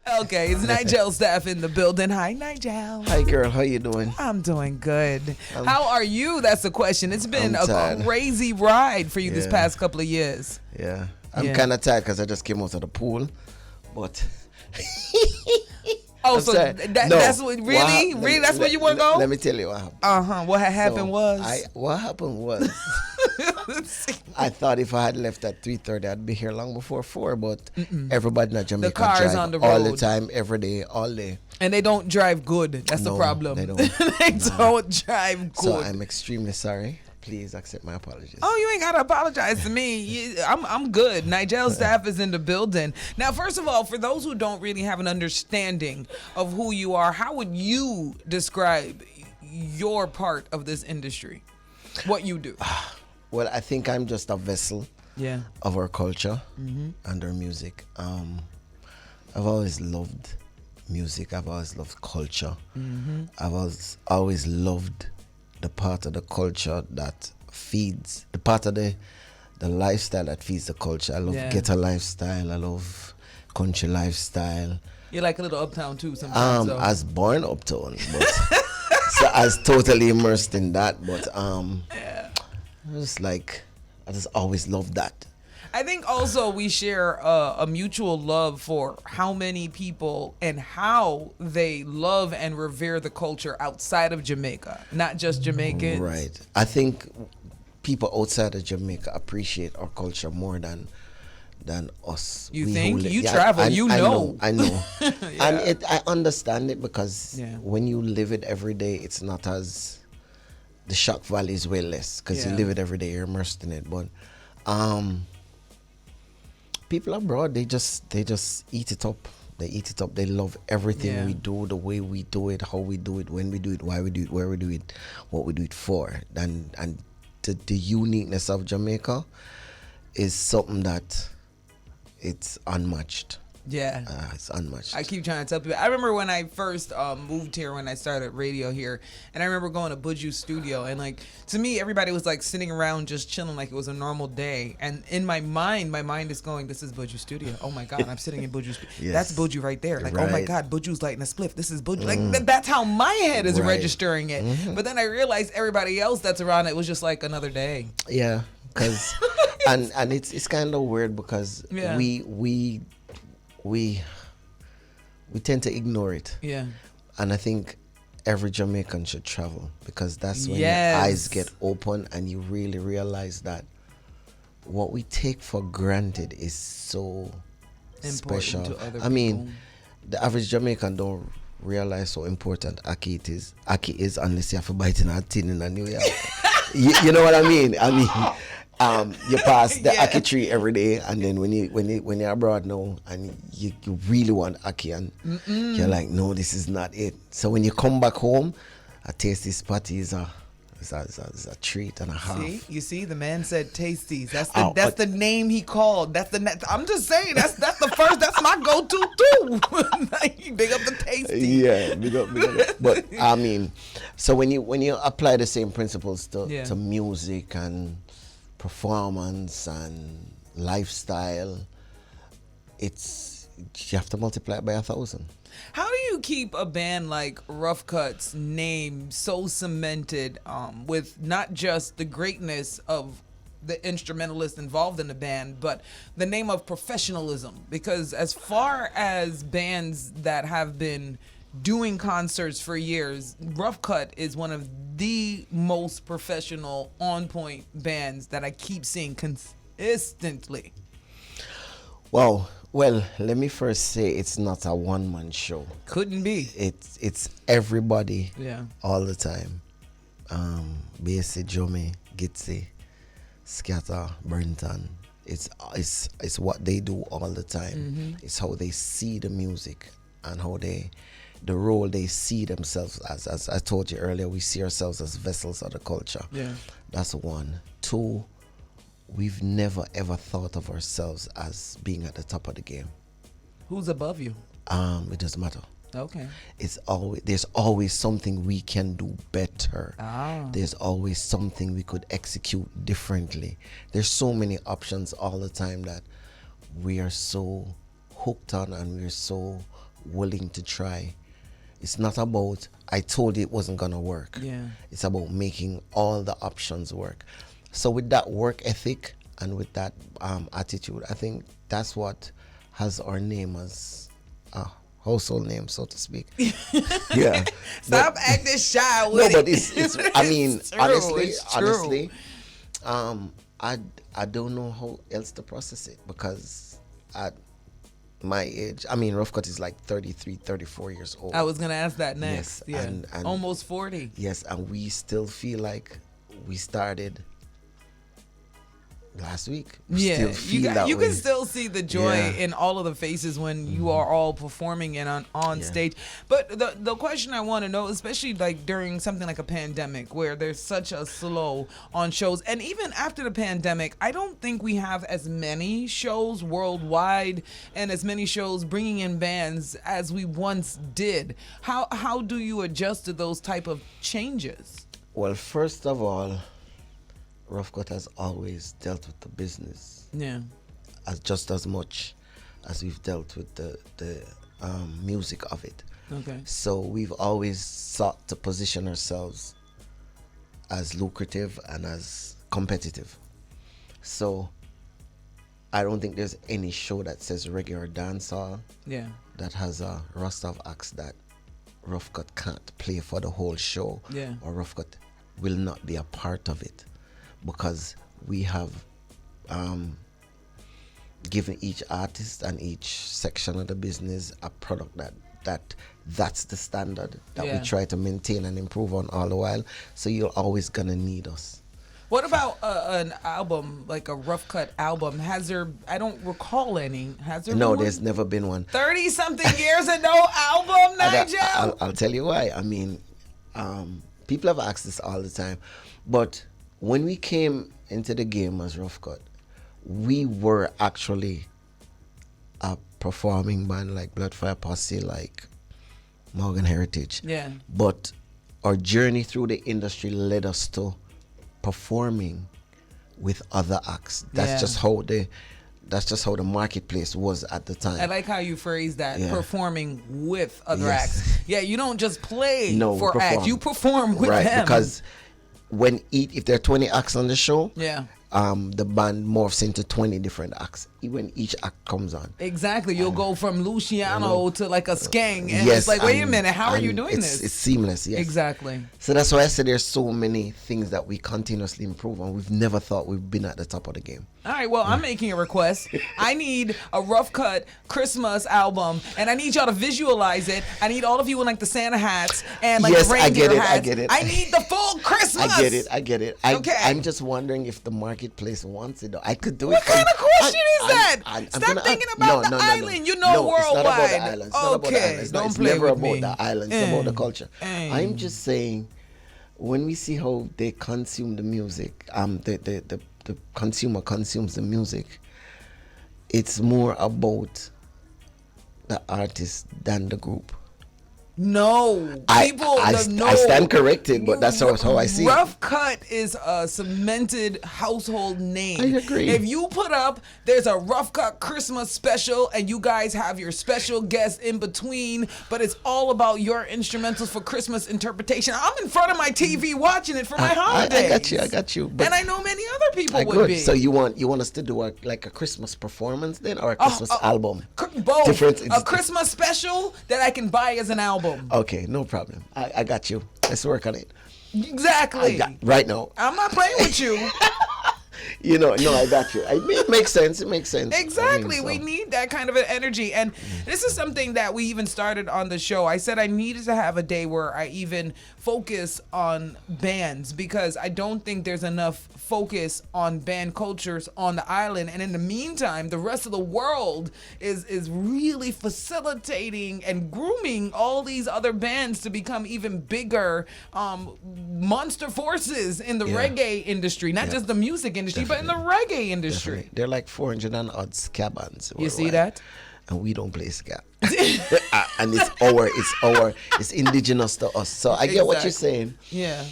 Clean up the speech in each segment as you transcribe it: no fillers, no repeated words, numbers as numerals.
Okay, it's Nigel Staff in the building. Hi, Nigel. Hi, girl. How you doing? I'm doing good. How are you? That's the question. It's been a crazy ride for you this past couple of years. Yeah. I'm kind of tired because I just came out of the pool. But... Oh, so that's what really that's where you want to go? Let me tell you what happened. What happened was what happened was I thought if I had left at 3:30 I'd be here long before 4, but everybody in Jamaica drive on the road all the time, every day, all day. And they don't drive good. That's the problem. They don't. They don't drive good. So I'm extremely sorry. Please accept my apologies. Oh, you ain't gotta apologize to me. I'm good. Nigel Staff is in the building. Now, first of all, for those who don't really have an understanding of who you are, how would you describe your part of this industry? What you do? Well, I think I'm just a vessel of our culture and our music. I've always loved music. I've always loved culture. I've always loved the part of the culture that feeds, the part of the lifestyle that feeds the culture. I love ghetto lifestyle. I love country lifestyle. You're like a little uptown too sometimes. I was born uptown, but so I was totally immersed in that. But I just always loved that. I think also we share a mutual love for how many people and how they love and revere the culture outside of Jamaica, not just Jamaicans. Right. I think people outside of Jamaica appreciate our culture more than us. You think? You travel, you know. I know. And I understand it because when you live it every day, it's not as... The shock value is way less because you live it every day, you're immersed in it. But... people abroad, they just eat it up. They eat it up. They love everything we do, the way we do it, how we do it, when we do it, why we do it, where we do it, what we do it for. And the uniqueness of Jamaica is something that it's unmatched. Yeah. It's unmatched. I keep trying to tell people. I remember when I first moved here, when I started radio here, and I remember going to Buju's studio, and like, to me, everybody was like sitting around just chilling like it was a normal day. And in my mind is going, this is Buju's studio. Oh my God, I'm sitting in Buju's studio. Yes. That's Buju right there. Like, oh my God, Buju's lighting a spliff. This is Buju. Like, that's how my head is registering it. But then I realized everybody else that's around it was just like another day. Yeah, because, and it's kind of weird because we tend to ignore it. Yeah. And I think every Jamaican should travel because that's when your eyes get open and you really realize that what we take for granted is so special. To other people. The average Jamaican don't realize how important Aki is. Aki is unless you have to bite in a tin in a New York. you know what I mean? You pass the Aki tree every day, and then when you're abroad now, and you really want Aki, and you're like, no, this is not it. So when you come back home, a tasty spotty is a treat and a half. You see, the man said tasties. That's the name he called. I'm just saying that's the first. That's my go-to too. Big up the tasty. Yeah, big up. But I mean, so when you apply the same principles to music and performance and lifestyle, you have to multiply it by 1,000. How do you keep a band like Ruff Kutt's name so cemented with not just the greatness of the instrumentalists involved in the band, but the name of professionalism? Because as far as bands that have been doing concerts for years, Ruff Kutt is one of the most professional, on-point bands that I keep seeing consistently. Wow. Well, let me first say it's not a one-man show. Couldn't be. It's everybody all the time. Bassy, Jommy, Gitsy, Scatter, Brenton. It's what they do all the time. It's how they see the music and how the role they see themselves as I told you earlier, we see ourselves as vessels of the culture. Yeah. That's one. Two, we've never ever thought of ourselves as being at the top of the game. Who's above you? It doesn't matter. Okay. There's always something we can do better. There's always something we could execute differently. There's so many options all the time that we are so hooked on, and we're so willing to try. It's not about I told you it wasn't gonna work. Yeah. It's about making all the options work. So with that work ethic and with that attitude, I think that's what has our name as a household name, so to speak. Yeah. Stop acting shy with no, but it's I mean, it's true, honestly, I don't know how else to process it, because at my age, I mean, Ruff Kutt is like 33, 34 years old. I was going to ask that next. Yes, yeah. and almost 40. Yes, and we still feel like we started last week. We still feel you way. can still see the joy in all of the faces when you are all performing and on stage. But the question I want to know, especially like during something like a pandemic where there's such a slow on shows, and even after the pandemic, I don't think we have as many shows worldwide and as many shows bringing in bands as we once did. How do you adjust to those type of changes? Well, first of all, Ruff Kutt has always dealt with the business, as just as much as we've dealt with the music of it. Okay. So we've always sought to position ourselves as lucrative and as competitive. So I don't think there's any show that says reggae or dancehall that has a roster of acts that Ruff Kutt can't play for the whole show, or Ruff Kutt will not be a part of it. Because we have given each artist and each section of the business a product that's the standard that we try to maintain and improve on all the while. So you're always gonna need us. What about an album, like a Ruff Kutt album? Has there? I don't recall any. Has there? No, there's never been one. 30-something years and no album, Nigel. I'll tell you why. I mean, people have asked this all the time, but when we came into the game as Ruff Kutt, we were actually a performing band like Bloodfire Posse, like Morgan Heritage. Yeah. But our journey through the industry led us to performing with other acts. That's just how the marketplace was at the time. I like how you phrase that, performing with other acts. Yeah, you don't just play for acts, you perform with them. Because if there are 20 acts on the show, the band morphs into 20 different acts when each act comes on. Exactly. You'll go from Luciano to like a Skeng, and it's like, wait a minute, how are you doing this? It's seamless, yes. Exactly. So that's why I said there's so many things that we continuously improve on. We've never thought we've been at the top of the game. All right, well, I'm making a request. I need a Ruff Kutt Christmas album, and I need y'all to visualize it. I need all of you in like the Santa hats and like the reindeer hats. I get it. I need the full Christmas. I get it. Okay. I'm just wondering if the marketplace wants it. I could do it. What kind of question is that? Stop thinking about the island. You know, worldwide. It's not about the island. It's Don't play with me. It's never about the island. It's about the culture. I'm just saying, when we see how they consume the music, the consumer consumes the music, it's more about the artist than the group. No, I stand corrected, but that's how I see it. Ruff Kutt is a cemented household name. I agree. If you put up, there's a Ruff Kutt Christmas special, and you guys have your special guests in between, but it's all about your instrumentals for Christmas interpretation. I'm in front of my TV watching it for my holidays. I got you. And I know many other people would be. So you want us to do a Christmas performance then, or a Christmas album? Both. A Christmas special that I can buy as an album. Okay, no problem. I got you. Let's work on it. Exactly. Right now. I'm not playing with you. I got you. It makes sense. It makes sense. Exactly. We need that kind of an energy. And this is something that we even started on the show. I said I needed to have a day where I even focus on bands, because I don't think there's enough focus on band cultures on the island. And in the meantime, the rest of the world is really facilitating and grooming all these other bands to become even bigger monster forces in the reggae industry, not just the music industry, but in the reggae industry. Definitely. They're like 400 and odd ska bands. You see that? And we don't play ska. And it's indigenous to us. So I get what you're saying. Yeah.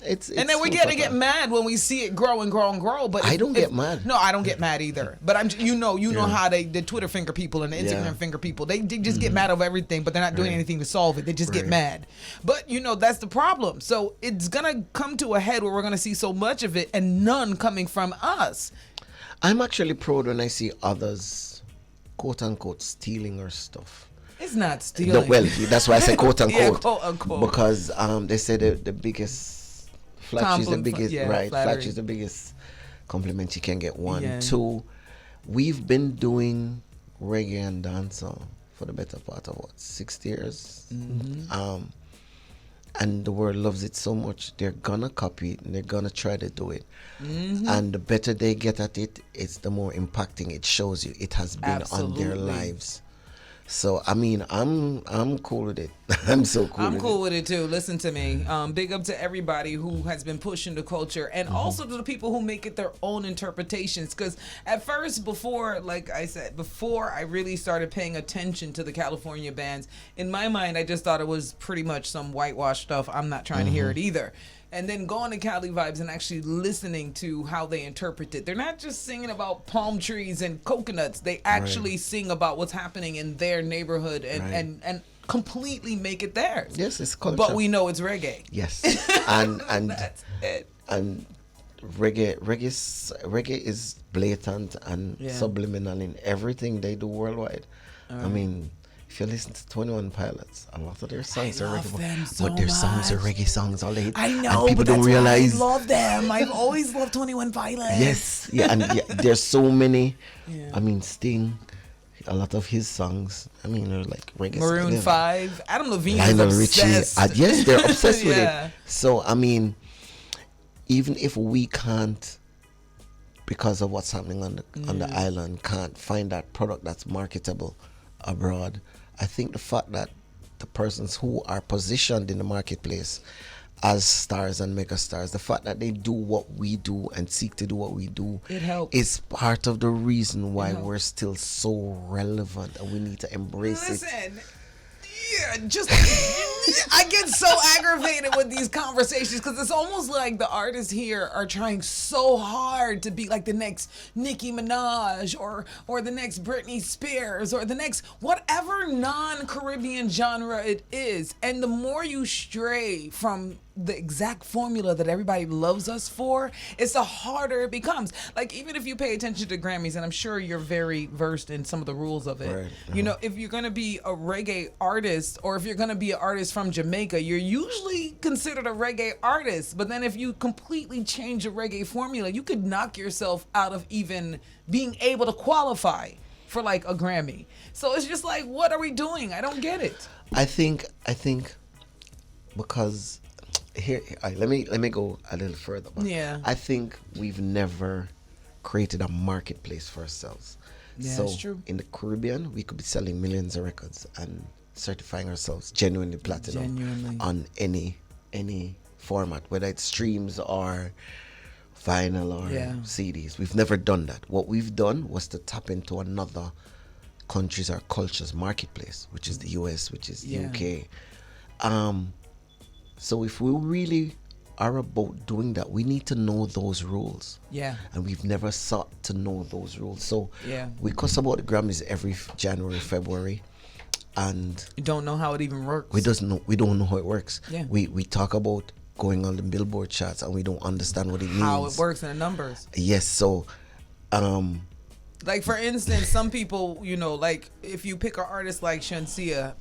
and then we get mad when we see it grow and grow and grow. But I don't get mad. No, I don't get mad either. But I'm, you know how the Twitter finger people and the Instagram finger people, they just get mad over everything, but they're not doing anything to solve it. They just get mad. But that's the problem. So it's gonna come to a head where we're gonna see so much of it and none coming from us. I'm actually proud when I see others, quote unquote, stealing our stuff. It's not stealing. No, well, that's why I say quote unquote. Quote unquote. Because they say the biggest. Flatch is the biggest, right? Flatch is the biggest compliment you can get. One. Yeah. Two, we've been doing reggae and dancehall for the better part of 6 years. Mm-hmm. And the world loves it so much, they're gonna copy it and they're gonna try to do it. Mm-hmm. And the better they get at it, it's the more impacting it shows you. It has been on their lives. So I mean, I'm cool with it. I'm so cool. I'm cool with it too. Listen to me. Big up to everybody who has been pushing the culture, and also to the people who make it their own interpretations. Because at first, before I really started paying attention to the California bands, in my mind, I just thought it was pretty much some whitewash stuff. I'm not trying to hear it either. And then going to Cali Vibes and actually listening to how they interpret it. They're not just singing about palm trees and coconuts. They actually sing about what's happening in their neighborhood and completely make it theirs. Yes, it's culture. But we know it's reggae. Yes. And that's it. And reggae is blatant and subliminal in everything they do worldwide. I mean, if you listen to 21 Pilots, a lot of their songs are reggae, but their songs are reggae songs. All they hit. I know, and people don't realize. I love them. I've always loved 21 Pilots. Yes, and there's so many. Yeah. I mean, Sting, a lot of his songs. I mean, they're like reggae. Maroon 5, Adam Levine is obsessed. Richie, yes, they're obsessed with it. So I mean, even if we can't, because of what's happening on the island, can't find that product that's marketable abroad, I think the fact that the persons who are positioned in the marketplace as stars and mega stars, the fact that they do what we do and seek to do what we do, it helps. Is part of the reason why we're still so relevant, and we need to embrace it. Yeah, I get so aggravated with these conversations because it's almost like the artists here are trying so hard to be like the next Nicki Minaj or the next Britney Spears or the next whatever non-Caribbean genre it is. And the more you stray from the exact formula that everybody loves us for, it's the harder it becomes. Like, even if you pay attention to Grammys, and I'm sure you're very versed in some of the rules of it, if you're going to be a reggae artist or if you're going to be an artist from Jamaica, you're usually considered a reggae artist. But then if you completely change the reggae formula, you could knock yourself out of even being able to qualify for like a Grammy. So it's just like, what are we doing? I don't get it. I think because here, let me go a little further. I think we've never created a marketplace for ourselves. Yeah, that's true. In the Caribbean, we could be selling millions of records and certifying ourselves genuinely platinum on any format, whether it's streams or vinyl or CDs. We've never done that. What we've done was to tap into another country's or culture's marketplace, which is the US, which is UK. So if we really are about doing that, we need to know those rules. Yeah. And we've never sought to know those rules. So we cuss about the Grammys every January, February, and you don't know how it even works. We don't know how it works. Yeah. We talk about going on the Billboard charts and we don't understand what it means. How it works in the numbers. Yes. So like, for instance, some people, like if you pick an artist like Shansia,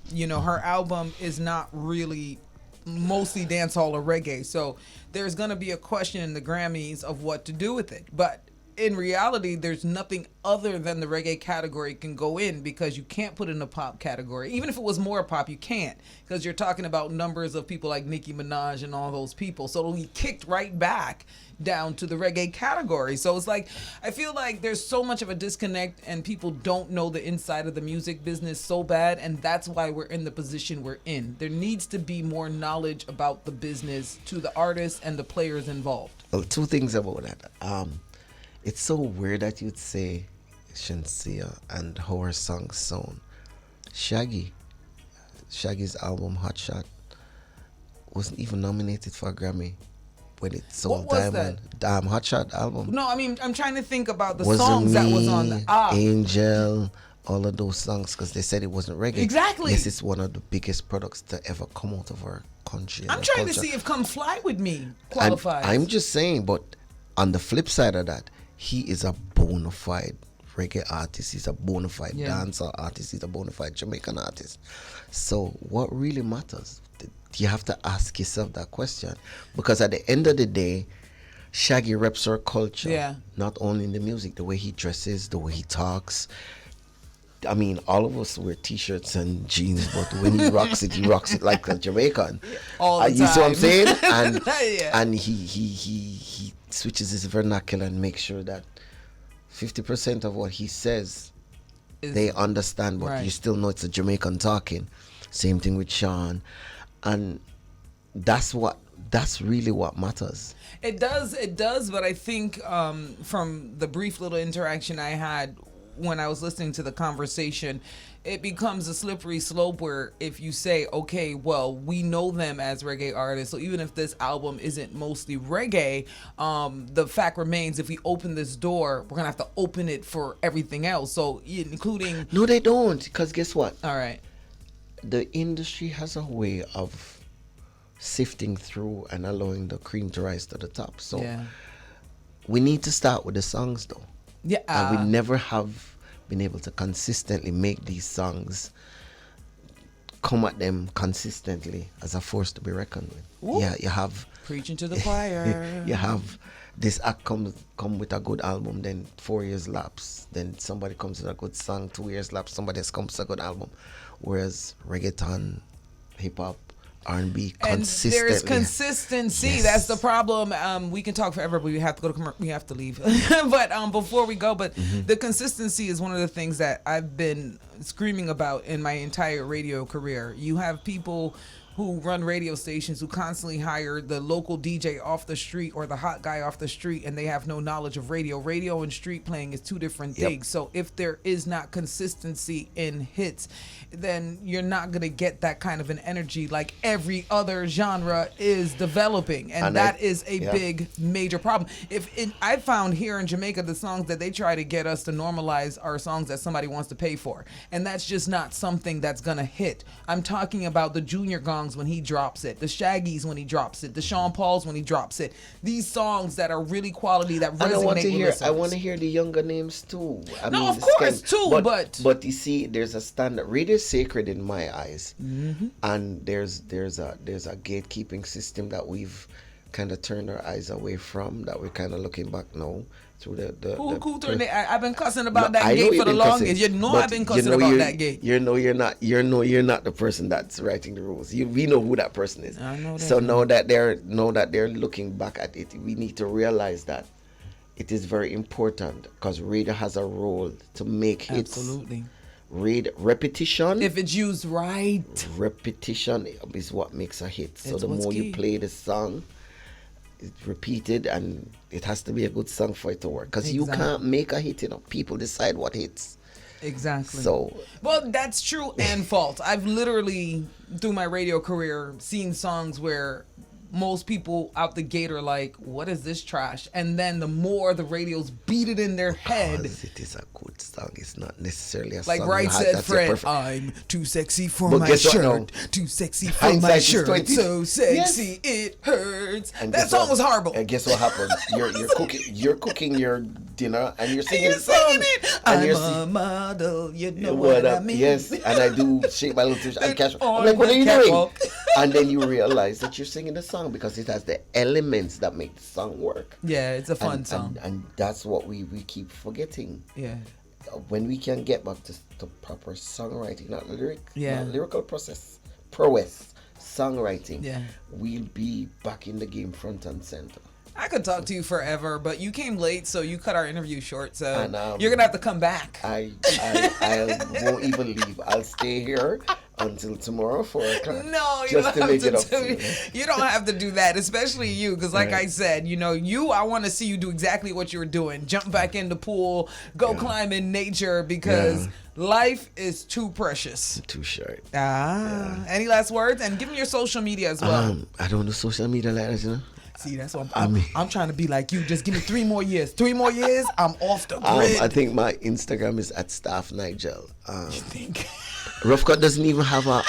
her album is not really mostly dancehall or reggae, so there's gonna be a question in the Grammys of what to do with it. But in reality, there's nothing other than the reggae category can go in, because you can't put in a pop category. Even if it was more pop, you can't, because you're talking about numbers of people like Nicki Minaj and all those people. So it'll be kicked right back down to the reggae category. So it's like, I feel like there's so much of a disconnect and people don't know the inside of the music business so bad, and that's why we're in the position we're in. There needs to be more knowledge about the business to the artists and the players involved. Well, two things about that. It's so weird that you'd say Shansia and how her songs sound. Shaggy's album Hot Shot wasn't even nominated for a Grammy when it sold What was Diamond. Hot Shot album. No, I mean, I'm trying to think about the Wasn't songs that was on the Angel, all of those songs, because they said it wasn't reggae. Exactly. Yes, it's one of the biggest products to ever come out of our country. I'm trying to see if Come Fly With Me qualifies. I'm just saying, but on the flip side of that, he is a bona fide reggae artist. He's a bona fide dancer artist. He's a bona fide Jamaican artist. So what really matters? You have to ask yourself that question, because at the end of the day, Shaggy reps our culture. Yeah. Not only in the music, the way he dresses, the way he talks. I mean, all of us wear T-shirts and jeans, but when he rocks it like a Jamaican. All the time. You see what I'm saying? And yeah. and he switches his vernacular and makes sure that 50% of what he says they understand, but you still know it's a Jamaican talking. Same thing with Sean. And that's really what matters. It does, but I think from the brief little interaction I had when I was listening to the conversation, it becomes a slippery slope where if you say, okay, well, we know them as reggae artists, so even if this album isn't mostly reggae, the fact remains, if we open this door, we're gonna have to open it for everything else, so including... No, they don't, because guess what? All right. The industry has a way of sifting through and allowing the cream to rise to the top. So we need to start with the songs, though. Yeah. And we never have been able to consistently make these songs, come at them consistently as a force to be reckoned with. Yeah, you have... Preaching to the choir. You have this act come with a good album, then 4 years lapse. Then somebody comes with a good song, 2 years lapse, somebody else comes with a good album. Whereas reggaeton, hip-hop, R&B, consistently. And there's consistency. Yes. That's the problem. We can talk forever, but we have to go to we have to leave. But before we go, the consistency is one of the things that I've been screaming about in my entire radio career. You have people who run radio stations who constantly hire the local DJ off the street or the hot guy off the street, and they have no knowledge of radio. Radio and street playing is two different things. So if there is not consistency in hits, then you're not going to get that kind of an energy like every other genre is developing. And that is a big, major problem. I found here in Jamaica, the songs that they try to get us to normalize are songs that somebody wants to pay for. And that's just not something that's going to hit. I'm talking about the Junior Gongs when he drops it, the Shaggies when he drops it, the Sean Pauls when he drops it. These songs that are really quality, that resonate with listeners. I want to hear the younger names too. I mean, of course, but you see, there's a standard. Radio is sacred in my eyes, and there's a gatekeeping system that we've kind of turned our eyes away from, that we're kind of looking back now through I've been cussing about that gate for the longest. You know, I've been cussing about that gate. You're not the person that's writing the rules. We know who that person is. I know that. So now that they're looking back at it, we need to realize that it is very important, because radio has a role to make hits. Absolutely. Repetition. If it's used right. Repetition is what makes a hit. So the more you play the song, it's repeated, and it has to be a good song for it to work, because you can't make a hit, people decide what hits. Exactly. So, well, that's true and false. I've literally, through my radio career, seen songs where most people out the gate are like, what is this trash? And then the more the radios beat it in their head. It is a good song. It's not necessarily a like song. Like Right Said Fred, I'm too sexy for my shirt. Too sexy for my shirt. So sexy it hurts. And that song was horrible. And guess what happened? You're cooking your dinner and you're singing the song. It. I'm a model, you know what I mean. Yes, and I do shake my little and catch. I'm like, what are you doing? And then you realize that you're singing the song because it has the elements that make the song work. Yeah, it's a fun song. And that's what we keep forgetting. Yeah. When we can get back to proper songwriting, not lyrical prowess, songwriting, we'll be back in the game front and center. I could talk to you forever, but you came late, so you cut our interview short. So you're gonna have to come back. I won't even leave. I'll stay here until tomorrow 4 o'clock. No, you don't have to. You don't have to do that, especially you, because like I said, I want to see you do exactly what you're doing. Jump back in the pool, go climb in nature, because life is too precious. Too short. Any last words? And give me your social media as well. I don't do social media like that, See, that's what I'm trying to be like you. Just give me 3 more years. 3 more years, I'm off the grid. I think my Instagram is at Staff Nigel. You think? Ruff Kutt doesn't even have a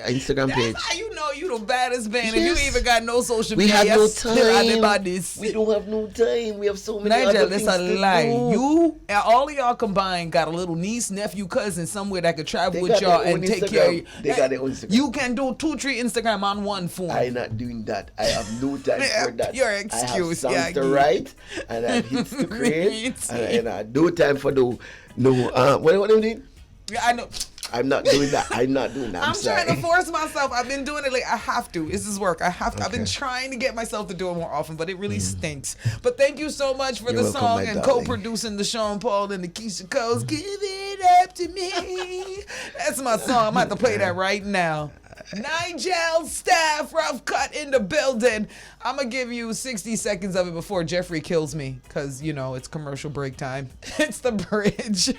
Instagram page. That's how you know you the baddest band. Yes. If you even got no social We media, have no still time. bodies. We don't have no time. We have so many Nigel, other that's things a to lie. do. You and all of y'all combined got a little niece, nephew, cousin somewhere that could travel They with got y'all their own and take Instagram. care of you. They got their own Instagram. You can do 2-3 Instagram on one phone. I'm not doing that. I have no time for that. Your excuse. I have songs to write and I have hits to create and I do time for what do you mean? Yeah, I know. I'm not doing that. I'm I'm sorry. trying to force myself. I've been doing it like I have to. This is work. I have to. I've been trying to get myself to do it more often, but it really stinks. But thank you so much for You're the welcome, song my and darling. co-producing the Sean Paul and the Keisha Coles. Give it up to me. That's my song. I'm about to play that right now. Nigel Staff, Ruff Kutt in the building. I'm going to give you 60 seconds of it before Jeffrey kills me because, it's commercial break time. It's the bridge.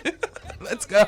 Let's go.